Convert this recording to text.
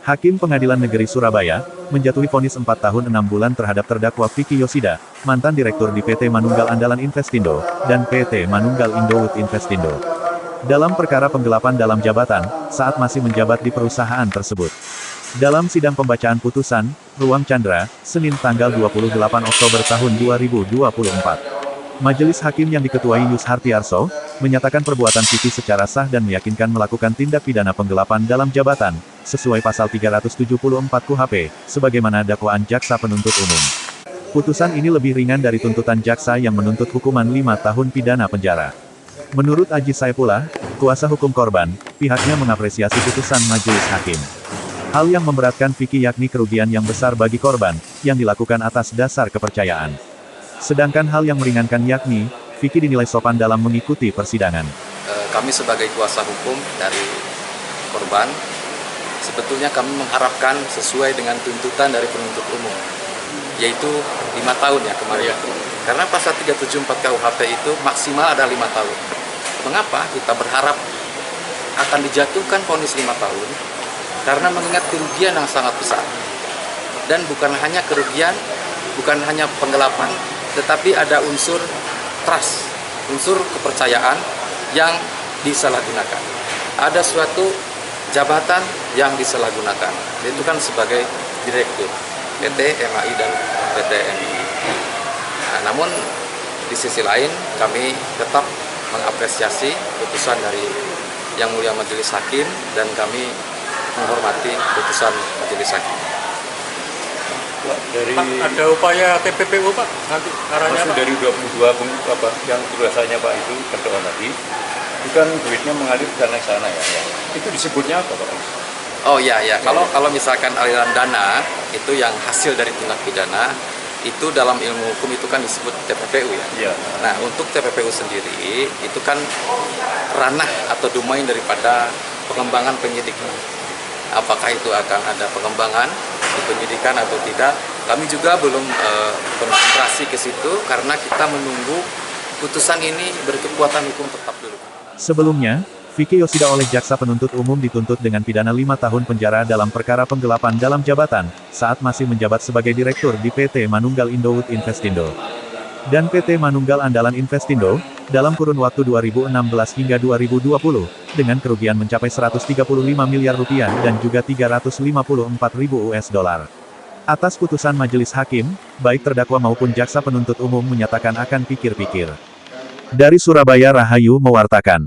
Hakim Pengadilan Negeri Surabaya menjatuhi vonis 4 tahun 6 bulan terhadap terdakwa Vicky Yoshida, mantan direktur di PT Manunggal Andalan Investindo, dan PT Manunggal Indowood Investindo, dalam perkara penggelapan dalam jabatan, saat masih menjabat di perusahaan tersebut. Dalam sidang pembacaan putusan, Ruang Chandra, Senin tanggal 28 Oktober tahun 2024. Majelis Hakim yang diketuai Yus Hartiarso, menyatakan perbuatan Vicky secara sah dan meyakinkan melakukan tindak pidana penggelapan dalam jabatan, sesuai pasal 374 KUHP, sebagaimana dakwaan jaksa penuntut umum. Putusan ini lebih ringan dari tuntutan jaksa yang menuntut hukuman 5 tahun pidana penjara. Menurut Aji Saipullah, kuasa hukum korban, pihaknya mengapresiasi putusan majelis hakim. Hal yang memberatkan Vicky yakni kerugian yang besar bagi korban, yang dilakukan atas dasar kepercayaan. Sedangkan hal yang meringankan yakni, Vicky dinilai sopan dalam mengikuti persidangan. Kami sebagai kuasa hukum dari korban, sebetulnya kami mengharapkan sesuai dengan tuntutan dari penuntut umum, yaitu 5 tahun ya kemarin. Karena pasal 374 KUHP itu maksimal ada 5 tahun. Mengapa kita berharap akan dijatuhkan vonis 5 tahun? Karena mengingat kerugian yang sangat besar. Dan bukan hanya kerugian, bukan hanya penggelapan, tetapi ada unsur trust, unsur kepercayaan yang disalahgunakan. Ada suatu jabatan yang disalahgunakan, itu kan sebagai direktur PT MAI dan PT MI. Nah, namun di sisi lain kami tetap mengapresiasi putusan dari Yang Mulia Majelis Hakim dan kami menghormati putusan Majelis Hakim. Pak, ada upaya TPPU Pak, nanti arahnya Pak? Dari 22 yang tulisannya Pak itu berdoa tadi, itu kan duitnya mengalir ke sana ya. Itu disebutnya apa Pak? Oh iya ya, kalau misalkan aliran dana itu yang hasil dari tindak pidana, itu dalam ilmu hukum itu kan disebut TPPU ya. Iya. Nah untuk TPPU sendiri itu kan ranah atau domain daripada pengembangan penyidikan. Apakah itu akan ada pengembangan di penyidikan atau tidak, kami juga belum konsentrasi ke situ karena kita menunggu putusan ini berkekuatan hukum tetap dulu. Sebelumnya, Vicky Yoshida oleh jaksa penuntut umum dituntut dengan pidana 5 tahun penjara dalam perkara penggelapan dalam jabatan, saat masih menjabat sebagai direktur di PT Manunggal Indowood Investindo dan PT Manunggal Andalan Investindo, dalam kurun waktu 2016 hingga 2020, dengan kerugian mencapai 135 miliar rupiah dan juga 354.000 US dollar. Atas putusan majelis hakim, baik terdakwa maupun jaksa penuntut umum menyatakan akan pikir-pikir. Dari Surabaya, Rahayu mewartakan.